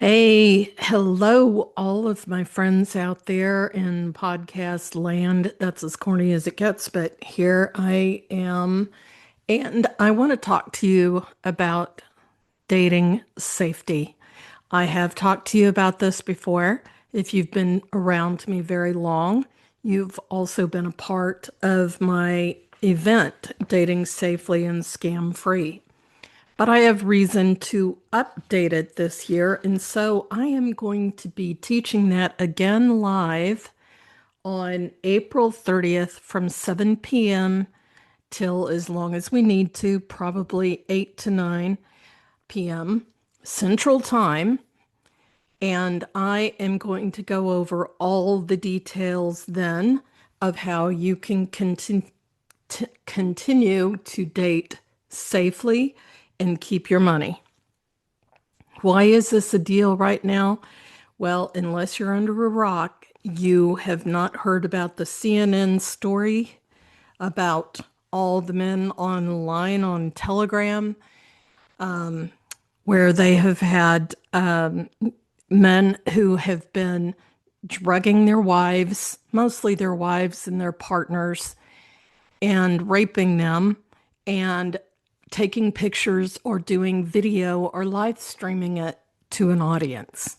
Hey, hello, all of my friends out there in podcast land. That's as corny as it gets, but here I am. And I want to talk to you about dating safety. I have talked to you about this before. If you've been around me very long, you've also been a part of my event, Dating Safely and Scam Free. But I have reason to update it this year, and so I am going to be teaching that again live on April 30th from 7 p.m. till as long as we need to, probably 8 to 9 p.m. Central Time. And I am going to go over all the details then of how you can continue to date safely and keep your money. Why is this a deal right now? Well, unless you're under a rock, you have not heard about the CNN story about all the men online on Telegram, where they have had men who have been drugging their wives, mostly their wives and their partners, and raping them and taking pictures or doing video or live streaming it to an audience.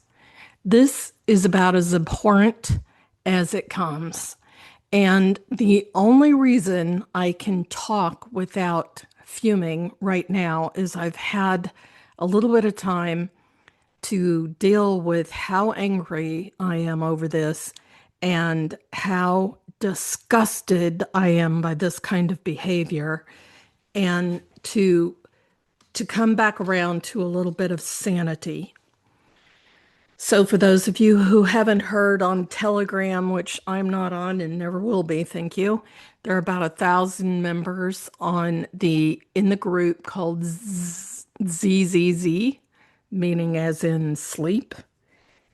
This is about as abhorrent as it comes. And the only reason I can talk without fuming right now is I've had a little bit of time to deal with how angry I am over this and how disgusted I am by this kind of behavior, and to come back around to a little bit of sanity. So for those of you who haven't heard on Telegram, which I'm not on and never will be, thank you, there are about 1,000 members in the group called ZZZ, meaning as in sleep.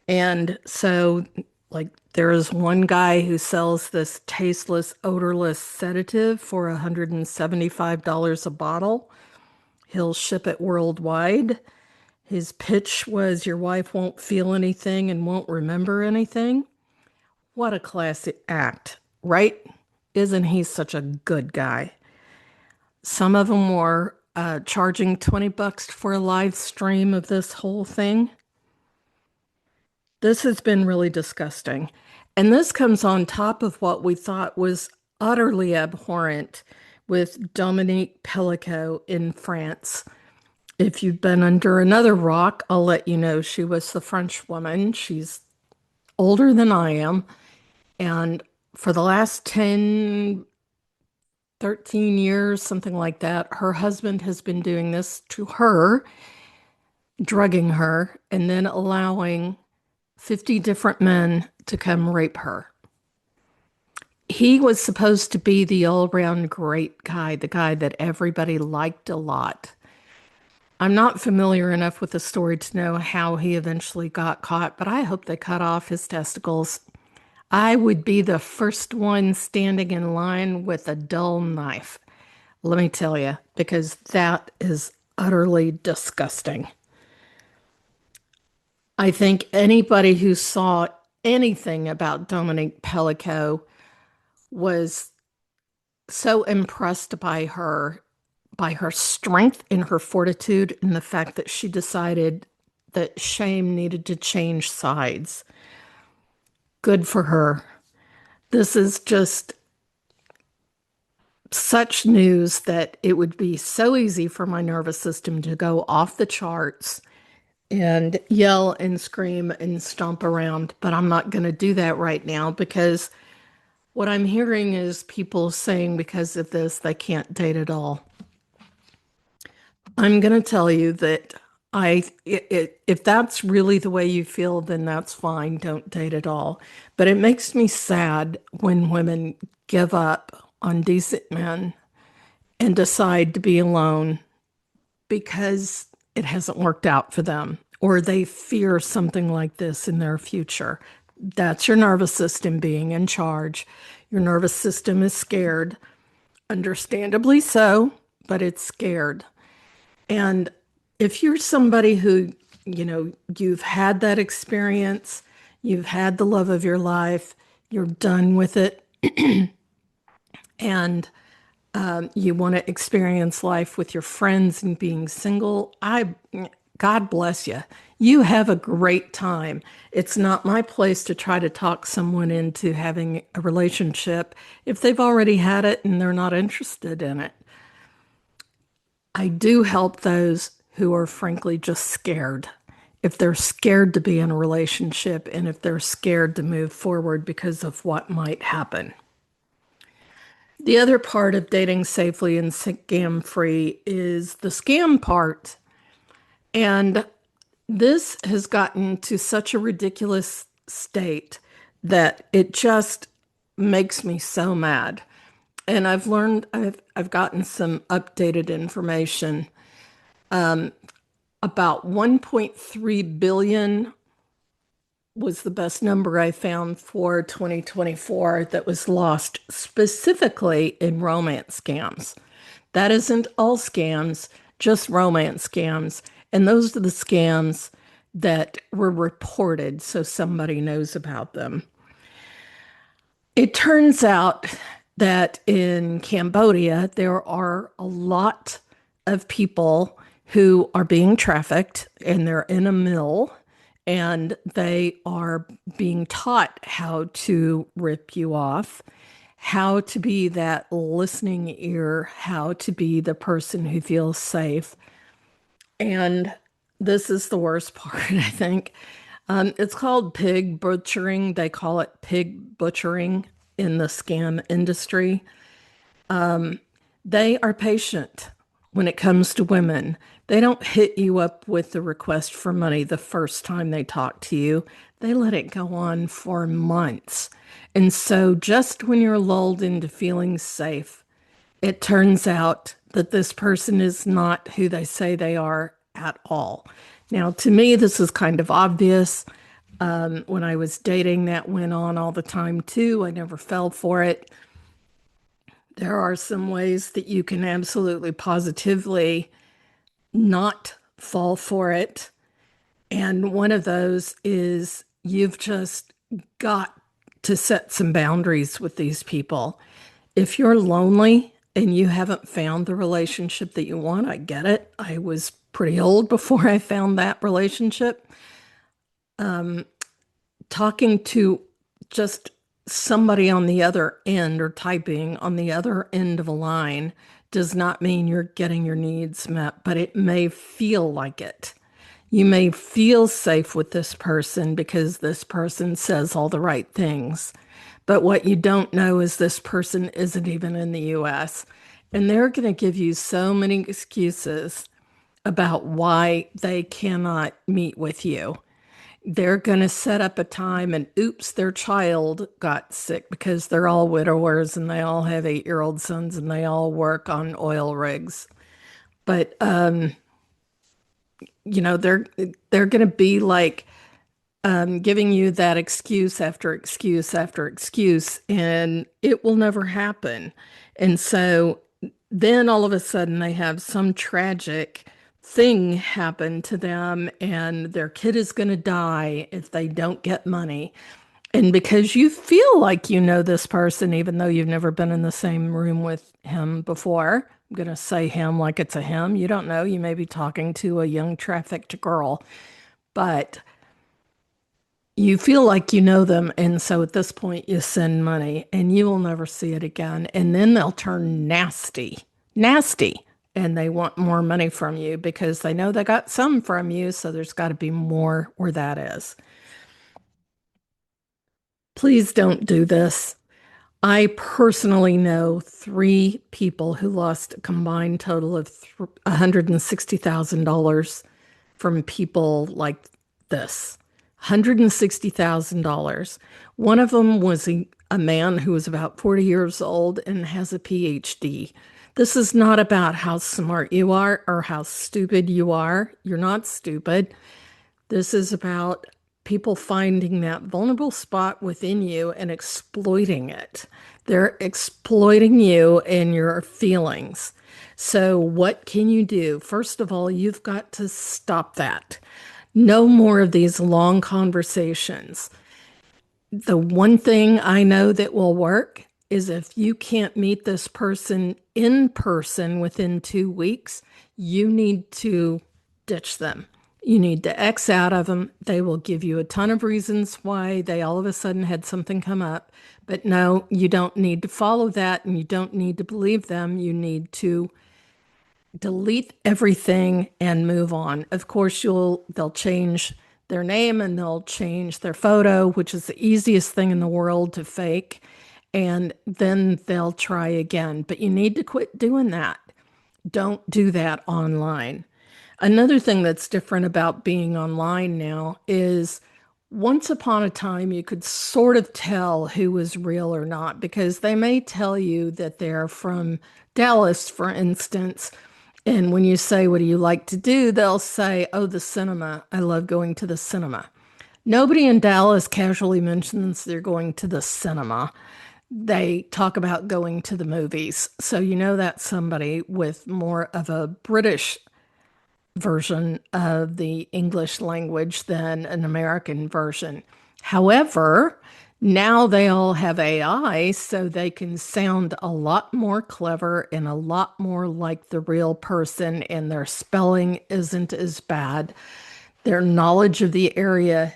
And so, like, there is one guy who sells this tasteless, odorless sedative for $175 a bottle. He'll ship it worldwide. His pitch was your wife won't feel anything and won't remember anything. What a classic act, right? Isn't he such a good guy? Some of them were charging 20 bucks for a live stream of this whole thing. This has been really disgusting. And this comes on top of what we thought was utterly abhorrent with Dominique Pellicot in France. If you've been under another rock, I'll let you know she was the French woman. She's older than I am. And for the last 10, 13 years, something like that, her husband has been doing this to her, drugging her, and then allowing 50 different men to come rape her. He was supposed to be the all-around great guy, the guy that everybody liked a lot. I'm not familiar enough with the story to know how he eventually got caught, but I hope they cut off his testicles. I would be the first one standing in line with a dull knife. Let me tell you, because that is utterly disgusting. I think anybody who saw anything about Dominique Pellicot was so impressed by her strength and her fortitude, and the fact that she decided that shame needed to change sides. Good for her. This is just such news that it would be so easy for my nervous system to go off the charts and yell and scream and stomp around. But I'm not going to do that right now, because what I'm hearing is people saying because of this, they can't date at all. I'm going to tell you that if that's really the way you feel, then that's fine. Don't date at all. But it makes me sad when women give up on decent men and decide to be alone because it hasn't worked out for them, or they fear something like this in their future. That's your nervous system being in charge. Your nervous system is scared, understandably so, but it's scared. And if you're somebody who you've had that experience, you've had the love of your life, you're done with it, and you want to experience life with your friends and being single. God bless you. You have a great time. It's not my place to try to talk someone into having a relationship if they've already had it and they're not interested in it. I do help those who are frankly just scared. If they're scared to be in a relationship and if they're scared to move forward because of what might happen. The other part of dating safely and scam free is the scam part. And this has gotten to such a ridiculous state that it just makes me so mad. And I've gotten some updated information. About 1.3 billion was the best number I found for 2024 that was lost specifically in romance scams. That isn't all scams, just romance scams. And those are the scams that were reported so somebody knows about them. It turns out that in Cambodia, there are a lot of people who are being trafficked and they're in a mill and they are being taught how to rip you off, how to be that listening ear, how to be the person who feels safe. And this is the worst part, I think. It's called pig butchering. They call it pig butchering in the scam industry. They are patient when it comes to women. They don't hit you up with the request for money the first time they talk to you. They let it go on for months. And so just when you're lulled into feeling safe, it turns out that this person is not who they say they are at all. Now, to me, this is kind of obvious. When I was dating, that went on all the time too. I never fell for it. There are some ways that you can absolutely positively not fall for it. And one of those is you've just got to set some boundaries with these people. If you're lonely and you haven't found the relationship that you want, I get it. I was pretty old before I found that relationship. Talking to just somebody on the other end or typing on the other end of a line does not mean you're getting your needs met, but it may feel like it. You may feel safe with this person because this person says all the right things. But what you don't know is this person isn't even in the US. And they're going to give you so many excuses about why they cannot meet with you. They're going to set up a time and oops, their child got sick because they're all widowers and they all have 8-year-old sons and they all work on oil rigs. But they're going to be like giving you that excuse after excuse after excuse, and it will never happen. And so then all of a sudden they have some tragic thing happen to them, and their kid is going to die if they don't get money. And because you feel like you know this person, even though you've never been in the same room with him before, I'm going to say him like it's a him. You don't know. You may be talking to a young trafficked girl, but you feel like you know them. And so at this point, you send money and you will never see it again. And then they'll turn nasty, nasty. And they want more money from you because they know they got some from you. So there's got to be more where that is. Please don't do this. I personally know 3 people who lost a combined total of $160,000 from people like this. $160,000. One of them was a man who was about 40 years old and has a PhD. This is not about how smart you are or how stupid you are. You're not stupid. This is about people finding that vulnerable spot within you and exploiting it. They're exploiting you and your feelings. So, what can you do? First of all, you've got to stop that. No more of these long conversations. The one thing I know that will work is if you can't meet this person in person within 2 weeks, you need to ditch them. You need to X out of them. They will give you a ton of reasons why they all of a sudden had something come up. But no, you don't need to follow that and you don't need to believe them. You need to delete everything and move on. Of course, they'll change their name and they'll change their photo, which is the easiest thing in the world to fake, and then they'll try again. But you need to quit doing that. Don't do that online. Another thing that's different about being online now is once upon a time you could sort of tell who was real or not because they may tell you that they're from Dallas, for instance. And when you say, "What do you like to do?" they'll say, "Oh, the cinema. I love going to the cinema." Nobody in Dallas casually mentions they're going to the cinema. They talk about going to the movies. So you know that's somebody with more of a British version of the English language than an American version. However, now they all have AI, so they can sound a lot more clever and a lot more like the real person, and their spelling isn't as bad. Their knowledge of the area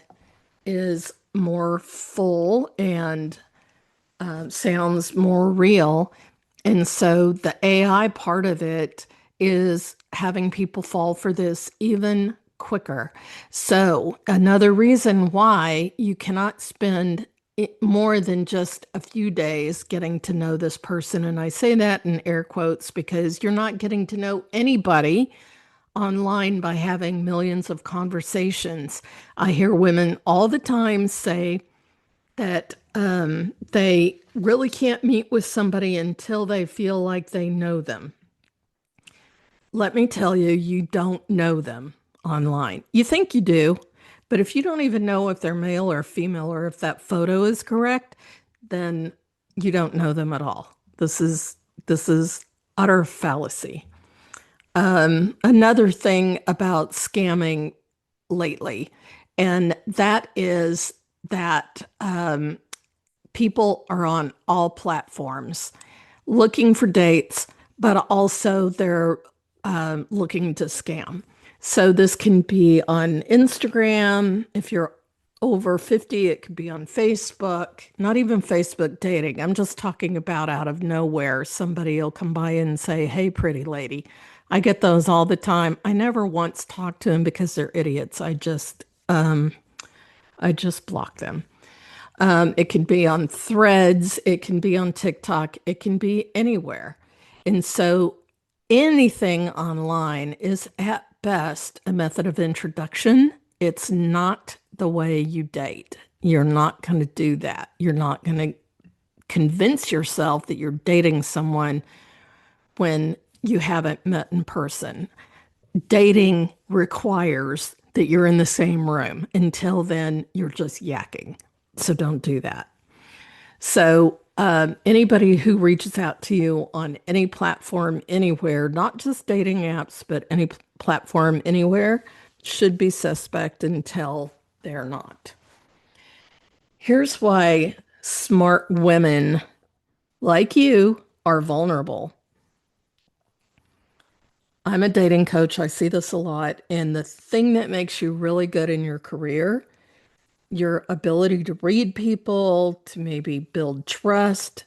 is more full and sounds more real. And so the AI part of it is having people fall for this even quicker. So, another reason why you cannot spend more than just a few days getting to know this person. And I say that in air quotes because you're not getting to know anybody online by having millions of conversations. I hear women all the time say, that they really can't meet with somebody until they feel like they know them. Let me tell you, you don't know them online. You think you do, but if you don't even know if they're male or female or if that photo is correct, then you don't know them at all. This is utter fallacy. Another thing about scamming lately, and that is that people are on all platforms looking for dates, but also they're looking to scam. So this can be on Instagram. If you're over 50, it could be on Facebook, not even Facebook dating. I'm just talking about out of nowhere. Somebody will come by and say, "Hey, pretty lady." I get those all the time. I never once talk to them because they're idiots. I just block them. It can be on Threads, it can be on TikTok, it can be anywhere. And so anything online is at best a method of introduction. It's not the way you date. You're not going to do that. You're not going to convince yourself that you're dating someone when you haven't met in person. Dating requires that you're in the same room. Until then, you're just yakking. So don't do that. So, anybody who reaches out to you on any platform, anywhere, not just dating apps, but any platform, anywhere, should be suspect until they're not. Here's why smart women like you are vulnerable. I'm a dating coach. I see this a lot. And the thing that makes you really good in your career, your ability to read people, to maybe build trust,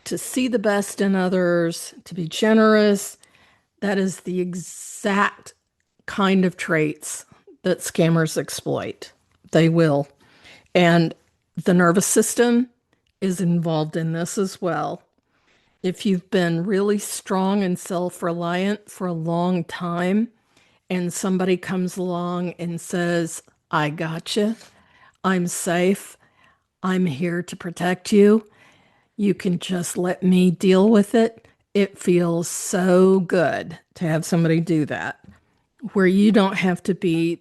to see the best in others, to be generous, that is the exact kind of traits that scammers exploit. They will. And the nervous system is involved in this as well. If you've been really strong and self-reliant for a long time, and somebody comes along and says, "I got you, I'm safe, I'm here to protect you, you can just let me deal with it," it feels so good to have somebody do that, where you don't have to be,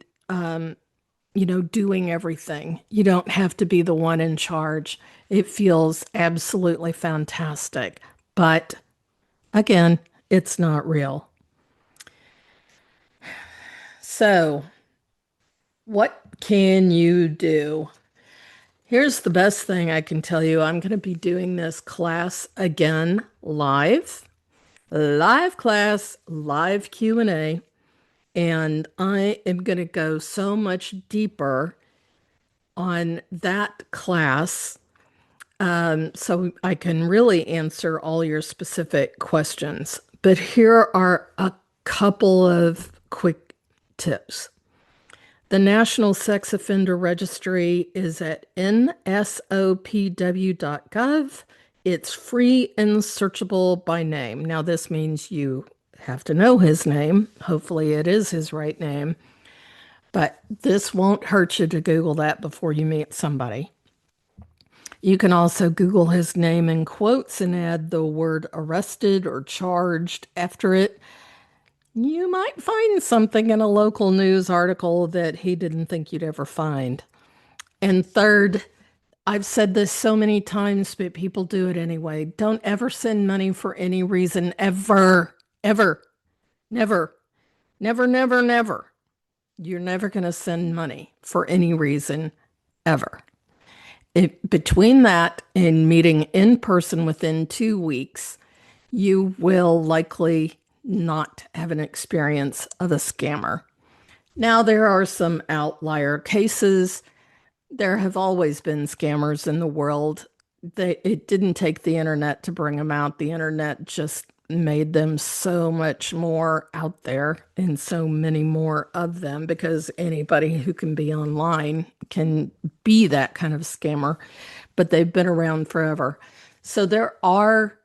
doing everything. You don't have to be the one in charge. It feels absolutely fantastic. But again, it's not real. So What can you do? Here's the best thing I can tell you. I'm going to be doing this class again live class, live Q&A, and I am going to go so much deeper on that class so I can really answer all your specific questions. But here are a couple of quick tips. The National Sex Offender Registry is at nsopw.gov. It's free and searchable by name. Now, this means you have to know his name. Hopefully, it is his right name. But this won't hurt you to Google that before you meet somebody. You can also Google his name in quotes and add the word arrested or charged after it. You might find something in a local news article that he didn't think you'd ever find. And third, I've said this so many times, but people do it anyway. Don't ever send money for any reason, ever, ever, never, never, never, never. You're never going to send money for any reason, ever. Between that and meeting in person within 2 weeks, you will likely not have an experience of a scammer. Now, there are some outlier cases. There have always been scammers in the world. It didn't take the internet to bring them out. The internet just made them so much more out there and so many more of them because anybody who can be online can be that kind of scammer, but they've been around forever. So there are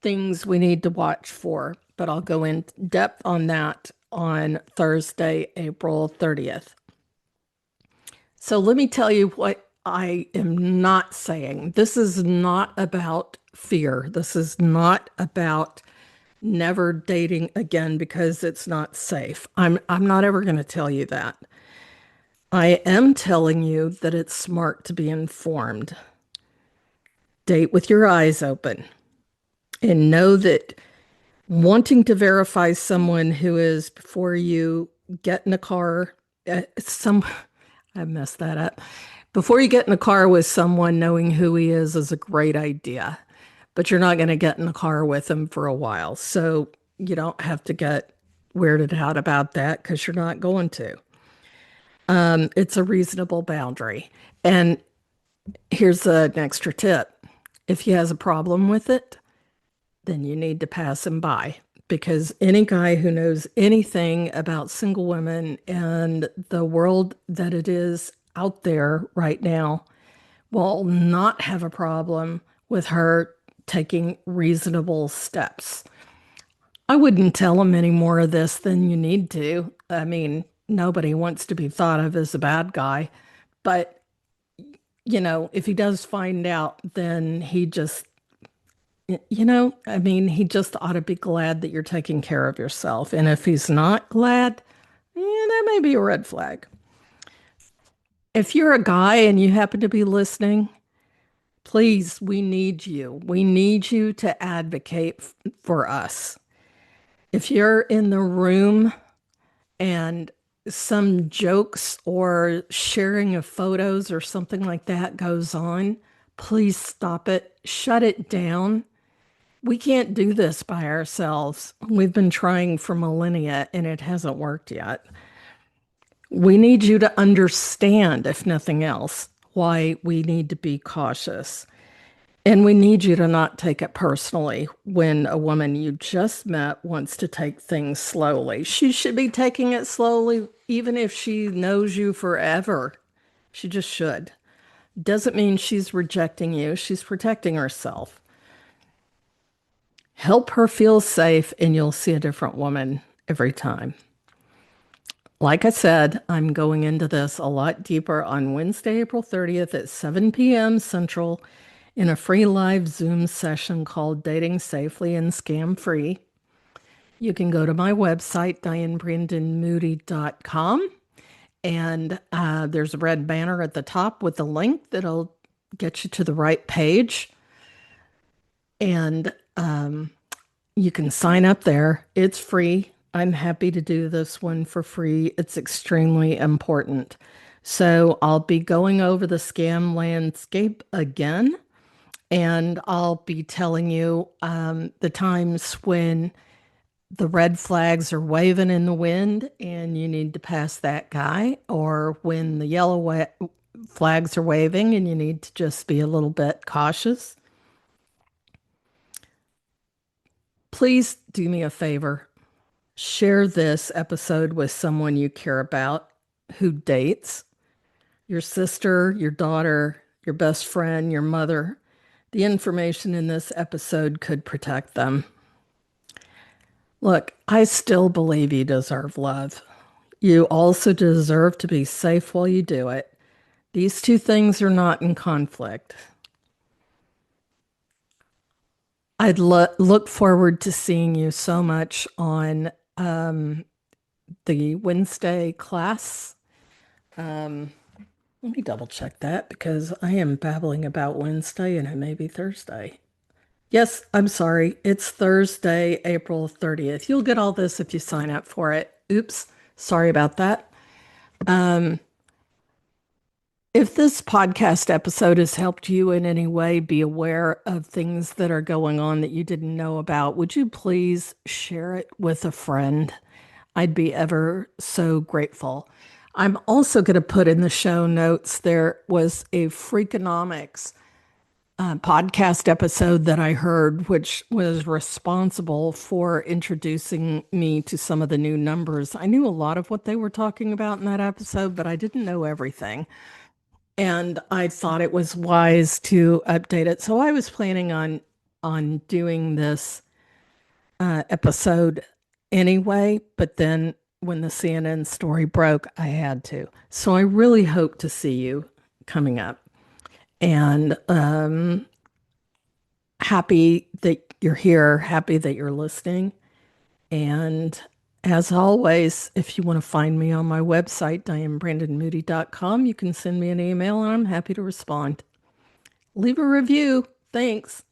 things we need to watch for, but I'll go in depth on that on Thursday, April 30th. So let me tell you what I am not saying. This is not about fear. This is not about never dating again because it's not safe. I'm not ever going to tell you that. I am telling you that it's smart to be informed. Date with your eyes open and know that wanting to verify someone who is before you get in a car, I messed that up. Before you get in a car with someone, knowing who he is a great idea, but you're not going to get in the car with him for a while. So you don't have to get weirded out about that because you're not going to. It's a reasonable boundary. And here's an extra tip. If he has a problem with it, then you need to pass him by because any guy who knows anything about single women and the world that it is out there right now will not have a problem with her taking reasonable steps. I wouldn't tell him any more of this than you need to. I mean, nobody wants to be thought of as a bad guy, but if he does find out, then he just he just ought to be glad that you're taking care of yourself. And if he's not glad, that may be a red flag. If you're a guy and you happen to be listening, please, we need you. We need you to advocate for us. If you're in the room and some jokes or sharing of photos or something like that goes on, please stop it. Shut it down. We can't do this by ourselves. We've been trying for millennia and it hasn't worked yet. We need you to understand, if nothing else, why we need to be cautious. And we need you to not take it personally when a woman you just met wants to take things slowly. She should be taking it slowly, even if she knows you forever. She just should. Doesn't mean she's rejecting you. She's protecting herself. Help her feel safe, and you'll see a different woman every time. Like I said, I'm going into this a lot deeper on Wednesday, April 30th at 7 p.m. Central in a free live Zoom session called Dating Safely and Scam Free. You can go to my website, dianebrandonmoody.com, and there's a red banner at the top with a link that'll get you to the right page. And you can sign up there. It's free. I'm happy to do this one for free. It's extremely important. So I'll be going over the scam landscape again, and I'll be telling you the times when the red flags are waving in the wind and you need to pass that guy, or when the flags are waving and you need to just be a little bit cautious. Please do me a favor. Share this episode with someone you care about who dates your sister, your daughter, your best friend, your mother. The information in this episode could protect them. Look, I still believe you deserve love. You also deserve to be safe while you do it. These two things are not in conflict. I'd look forward to seeing you so much on the Wednesday class. Um, Let me double check that because I am babbling about Wednesday and it may be Thursday. Yes, I'm sorry. It's Thursday, April 30th. You'll get all this if you sign up for it. Oops, sorry about that. If this podcast episode has helped you in any way be aware of things that are going on that you didn't know about, would you please share it with a friend? I'd be ever so grateful. I'm also going to put in the show notes there was a Freakonomics podcast episode that I heard, which was responsible for introducing me to some of the new numbers. I knew a lot of what they were talking about in that episode, but I didn't know everything. And I thought it was wise to update it. So I was planning on doing this episode anyway, but then when the CNN story broke, I had to. So I really hope to see you coming up. And happy that you're here, happy that you're listening. And as always, if you want to find me on my website, dianebrandonmoody.com, you can send me an email and I'm happy to respond. Leave a review. Thanks.